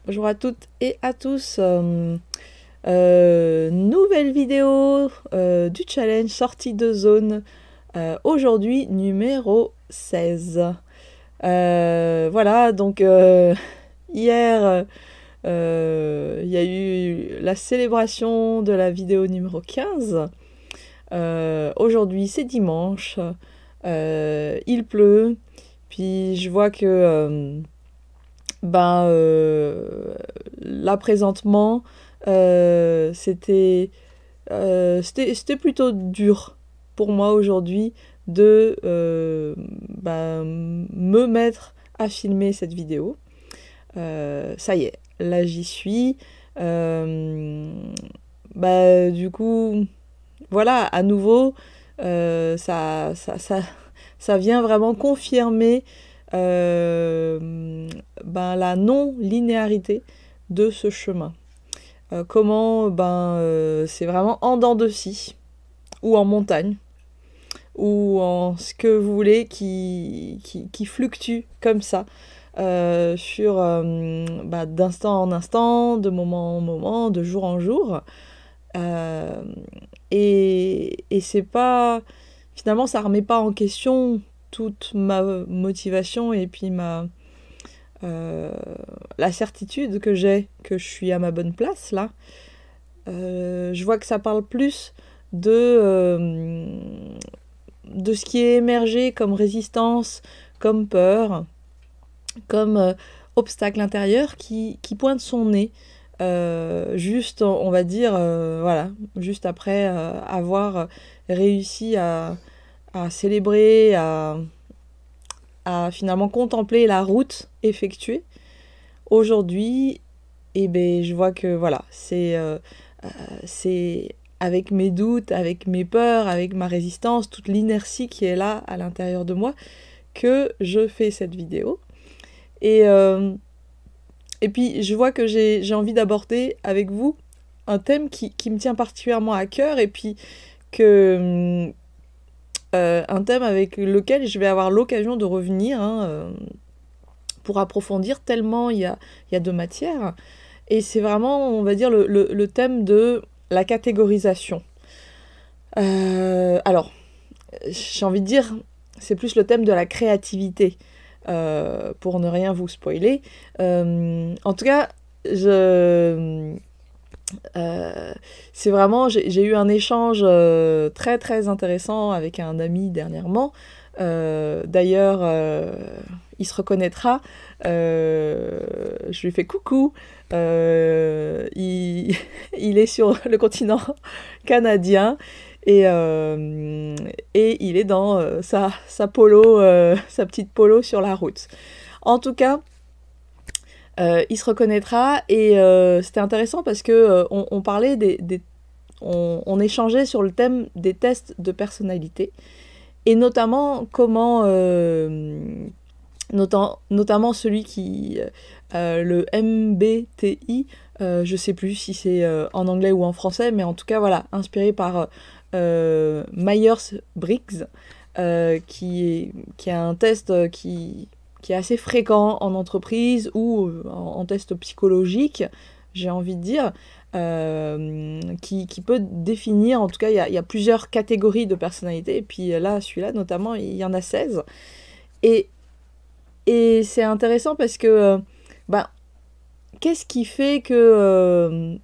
Bonjour à toutes et à tous. Nouvelle vidéo du challenge sortie de zone. Aujourd'hui, numéro 16. Voilà, donc hier, il y a eu la célébration de la vidéo numéro 15. Aujourd'hui, c'est dimanche. Il pleut. Puis je vois que là présentement, c'était plutôt dur pour moi aujourd'hui de me mettre à filmer cette vidéo. Ça y est, là j'y suis. Du coup, voilà, à nouveau, ça vient vraiment confirmer la non-linéarité de ce chemin. Comment c'est vraiment en dents de scie, ou en montagne, ou en ce que vous voulez, qui fluctue comme ça, d'instant en instant, de moment en moment, de jour en jour. Et c'est pas... Finalement, ça remet pas en question toute ma motivation et puis la certitude que j'ai que je suis à ma bonne place là. Je vois que ça parle plus de ce qui est émergé comme résistance, comme peur, comme obstacle intérieur qui pointe son nez. Juste, on va dire, voilà, juste après avoir réussi à célébrer, à finalement contempler la route effectuée. Aujourd'hui, je vois que voilà, c'est avec mes doutes, avec mes peurs, avec ma résistance, toute l'inertie qui est là à l'intérieur de moi, que je fais cette vidéo. Et puis, je vois que j'ai envie d'aborder avec vous un thème qui me tient particulièrement à cœur, et puis un thème avec lequel je vais avoir l'occasion de revenir pour approfondir, tellement il y a de matière. Et c'est vraiment, on va dire, le thème de la catégorisation. Alors, j'ai envie de dire, c'est plus le thème de la créativité, pour ne rien vous spoiler. En tout cas, c'est vraiment, j'ai eu un échange très très intéressant avec un ami dernièrement. D'ailleurs, il se reconnaîtra. Je lui fais coucou. Il est sur le continent canadien et il est dans sa polo, sa petite polo sur la route. En tout cas, il se reconnaîtra, et c'était intéressant parce que on parlait on échangeait sur le thème des tests de personnalité, et notamment comment notamment celui qui le MBTI, je sais plus si c'est en anglais ou en français, mais en tout cas voilà, inspiré par Myers-Briggs, qui est un test qui est assez fréquent en entreprise ou en test psychologique, j'ai envie de dire, qui peut définir, en tout cas, il y a plusieurs catégories de personnalités, et puis là, celui-là, notamment, il y en a 16. Et c'est intéressant parce que, qu'est-ce qui fait que,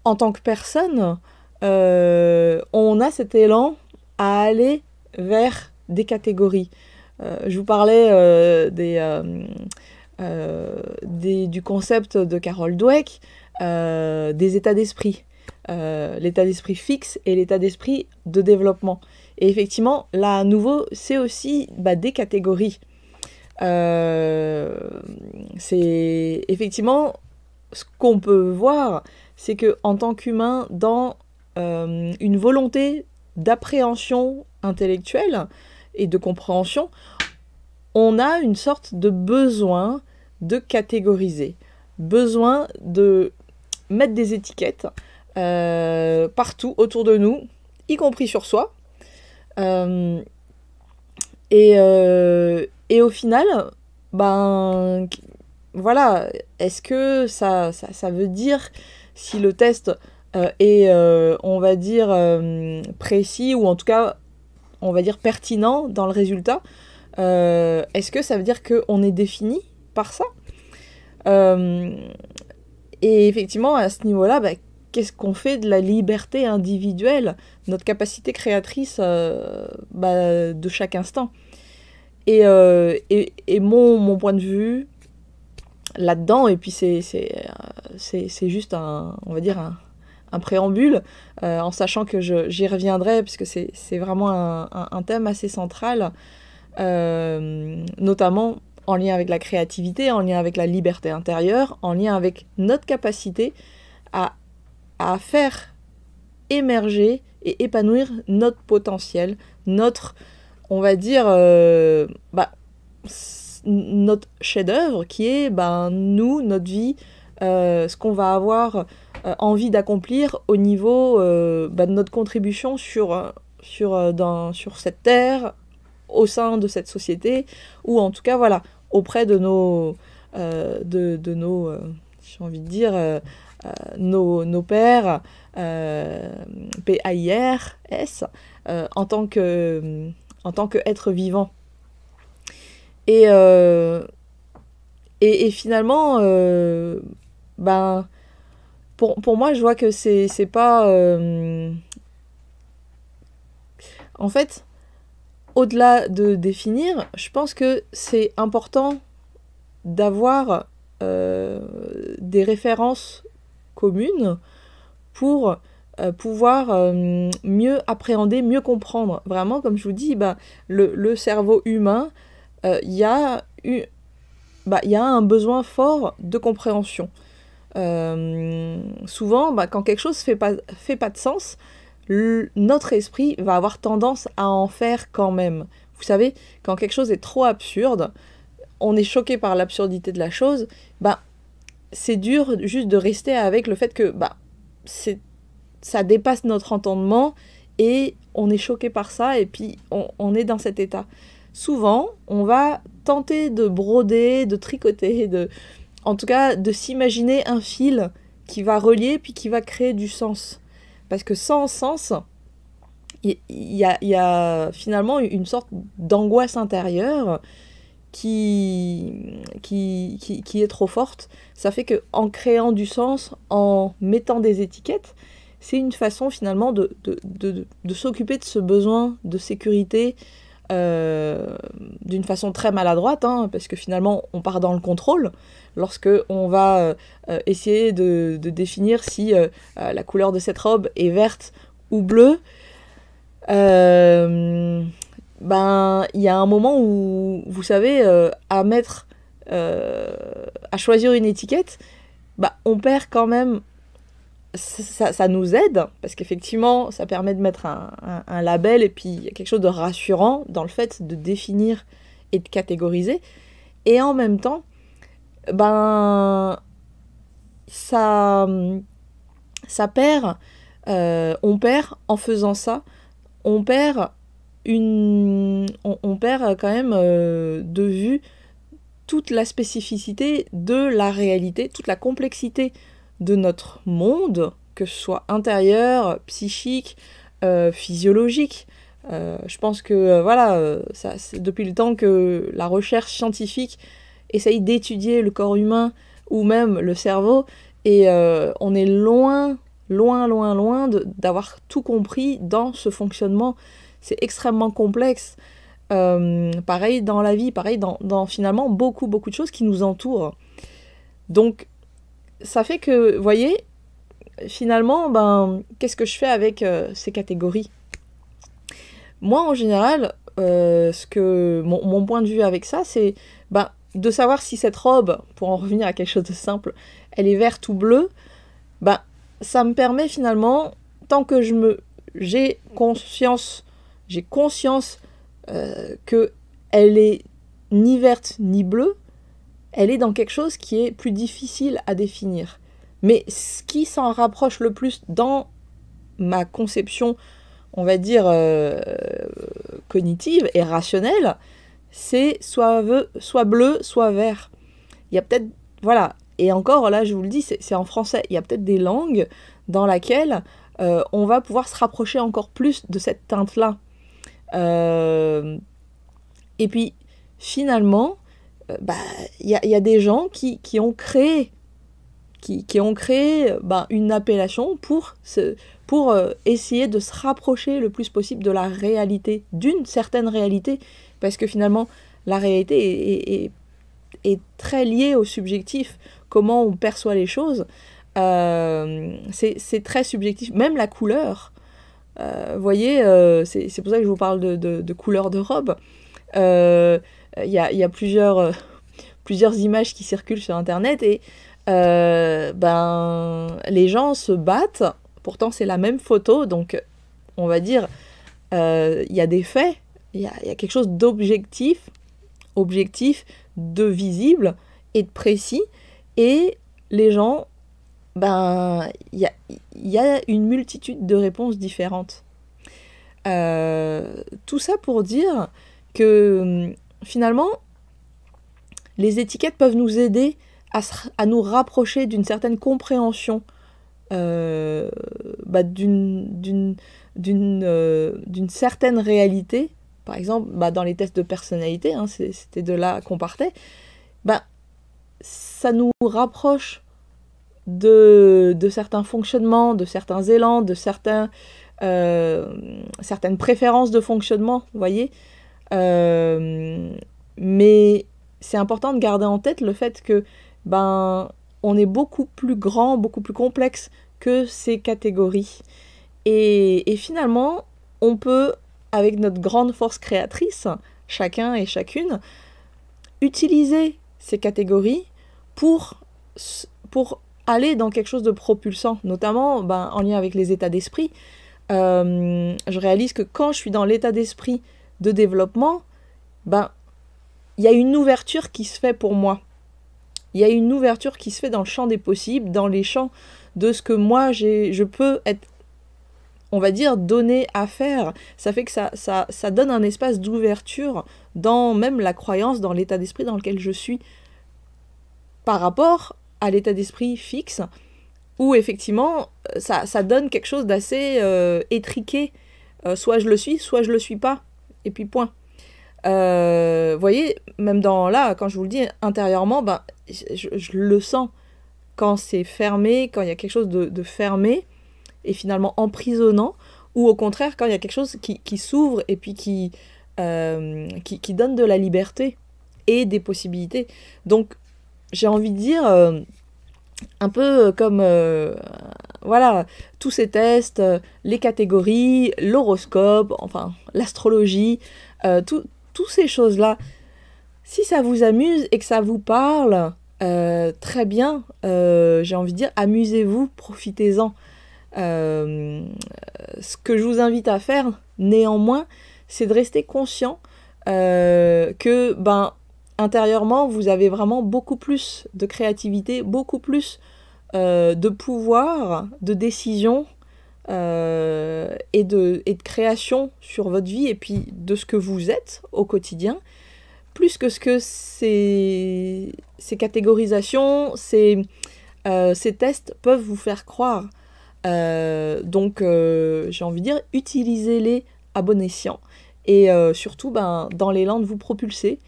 en tant que personne, on a cet élan à aller vers des catégories. Je vous parlais du concept de Carol Dweck, des états d'esprit. L'état d'esprit fixe et l'état d'esprit de développement. Et effectivement, là, à nouveau, c'est aussi des catégories. C'est effectivement ce qu'on peut voir, c'est que en tant qu'humain, dans une volonté d'appréhension intellectuelle et de compréhension, on a une sorte de besoin de catégoriser, besoin de mettre des étiquettes partout autour de nous, y compris sur soi. Et au final, voilà, est-ce que ça veut dire si le test est, on va dire, précis, ou en tout cas, on va dire pertinent dans le résultat? Est-ce que ça veut dire qu'on est défini par ça? Et effectivement, à ce niveau-là, bah, qu'est-ce qu'on fait de la liberté individuelle, notre capacité créatrice bah, de chaque instant? Et mon point de vue là-dedans, et puis c'est juste on va dire un préambule, en sachant que j'y reviendrai, puisque c'est vraiment un thème assez central, notamment en lien avec la créativité, en lien avec la liberté intérieure, en lien avec notre capacité à faire émerger et épanouir notre potentiel, notre, on va dire, bah, notre chef-d'œuvre qui est nous, notre vie, ce qu'on va avoir envie d'accomplir au niveau de notre contribution sur cette terre, au sein de cette société, ou en tout cas voilà, auprès de nos j'ai envie de dire nos pairs, PAIRS, en tant qu'être vivant. Et finalement, pour moi, je vois que c'est pas... en fait, au-delà de définir, je pense que c'est important d'avoir des références communes pour pouvoir mieux appréhender, mieux comprendre. Vraiment, comme je vous dis, le cerveau humain, il y a un besoin fort de compréhension. Souvent, quand quelque chose fait pas de sens, notre esprit va avoir tendance à en faire quand même. Vous savez, quand quelque chose est trop absurde, on est choqué par l'absurdité de la chose, c'est dur juste de rester avec le fait que ça dépasse notre entendement et on est choqué par ça, et puis on est dans cet état. Souvent, on va tenter de broder, de tricoter, en tout cas de s'imaginer un fil qui va relier puis qui va créer du sens. Parce que sans sens, il y a finalement une sorte d'angoisse intérieure qui est trop forte. Ça fait qu'en créant du sens, en mettant des étiquettes, c'est une façon finalement de s'occuper de ce besoin de sécurité d'une façon très maladroite, parce que finalement on part dans le contrôle lorsque on va essayer de définir si la couleur de cette robe est verte ou bleue. Il y a un moment où, vous savez, à choisir une étiquette, on perd quand même. Ça nous aide, parce qu'effectivement, ça permet de mettre un label, et puis il y a quelque chose de rassurant dans le fait de définir et de catégoriser. Et en même temps, ça perd, on perd en faisant ça, on perd quand même de vue toute la spécificité de la réalité, toute la complexité de notre monde, que ce soit intérieur, psychique, physiologique. Je pense que c'est depuis le temps que la recherche scientifique essaye d'étudier le corps humain ou même le cerveau, et on est loin d'avoir tout compris dans ce fonctionnement. C'est extrêmement complexe. Pareil dans la vie, pareil dans finalement beaucoup de choses qui nous entourent. Donc ça fait que, vous voyez, finalement, qu'est-ce que je fais avec ces catégories? Moi, en général, mon point de vue avec ça, c'est de savoir si cette robe, pour en revenir à quelque chose de simple, elle est verte ou bleue. Ça me permet finalement, tant que j'ai conscience que elle est ni verte ni bleue, elle est dans quelque chose qui est plus difficile à définir. Mais ce qui s'en rapproche le plus dans ma conception, on va dire, cognitive et rationnelle, c'est soit bleu, soit vert. Il y a peut-être voilà. Et encore, là, je vous le dis, c'est en français. Il y a peut-être des langues dans lesquelles on va pouvoir se rapprocher encore plus de cette teinte-là. Et puis, finalement, il y a des gens qui ont créé, une appellation pour essayer de se rapprocher le plus possible de la réalité, d'une certaine réalité, parce que finalement, la réalité est très liée au subjectif, comment on perçoit les choses. C'est très subjectif, même la couleur. Vous voyez, c'est pour ça que je vous parle de couleur de robe. Il y a plusieurs images qui circulent sur Internet et les gens se battent. Pourtant, c'est la même photo, donc on va dire, il y a des faits, il y a quelque chose d'objectif, de visible et de précis, et les gens, il y a une multitude de réponses différentes. Tout ça pour dire que finalement, les étiquettes peuvent nous aider à nous rapprocher d'une certaine compréhension d'une certaine réalité. Par exemple, dans les tests de personnalité, hein, c'était de là qu'on partait, ça nous rapproche de certains fonctionnements, de certains élans, de certaines préférences de fonctionnement, vous voyez. Mais c'est important de garder en tête le fait que on est beaucoup plus grand, beaucoup plus complexe que ces catégories. Et finalement, on peut, avec notre grande force créatrice, chacun et chacune, utiliser ces catégories pour aller dans quelque chose de propulsant, notamment en lien avec les états d'esprit. Je réalise que quand je suis dans l'état d'esprit de développement, il y a une ouverture qui se fait pour moi. Il y a une ouverture qui se fait dans le champ des possibles, dans les champs de ce que moi je peux être, on va dire, donné à faire. Ça fait que ça donne un espace d'ouverture dans même la croyance, dans l'état d'esprit dans lequel je suis, par rapport à l'état d'esprit fixe, où effectivement ça donne quelque chose d'assez étriqué. Soit je le suis, soit je le suis pas. Et puis point. Vous voyez, même quand je vous le dis intérieurement, je le sens quand c'est fermé, quand il y a quelque chose de fermé et finalement emprisonnant, ou au contraire quand il y a quelque chose qui s'ouvre et puis qui donne de la liberté et des possibilités. Donc j'ai envie de dire, un peu comme voilà, tous ces tests, les catégories, l'horoscope, enfin l'astrologie, toutes ces choses-là, si ça vous amuse et que ça vous parle, très bien, j'ai envie de dire, amusez-vous, profitez-en. Ce que je vous invite à faire, néanmoins, c'est de rester conscient que, intérieurement, vous avez vraiment beaucoup plus de créativité, beaucoup plus de pouvoir, de décision et de création sur votre vie et puis de ce que vous êtes au quotidien, plus que ce que ces catégorisations, ces tests peuvent vous faire croire. Donc, j'ai envie de dire, utilisez-les à bon escient et surtout dans l'élan de vous propulser.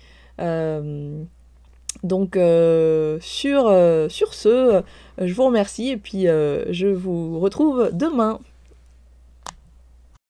Donc sur ce, je vous remercie et puis je vous retrouve demain.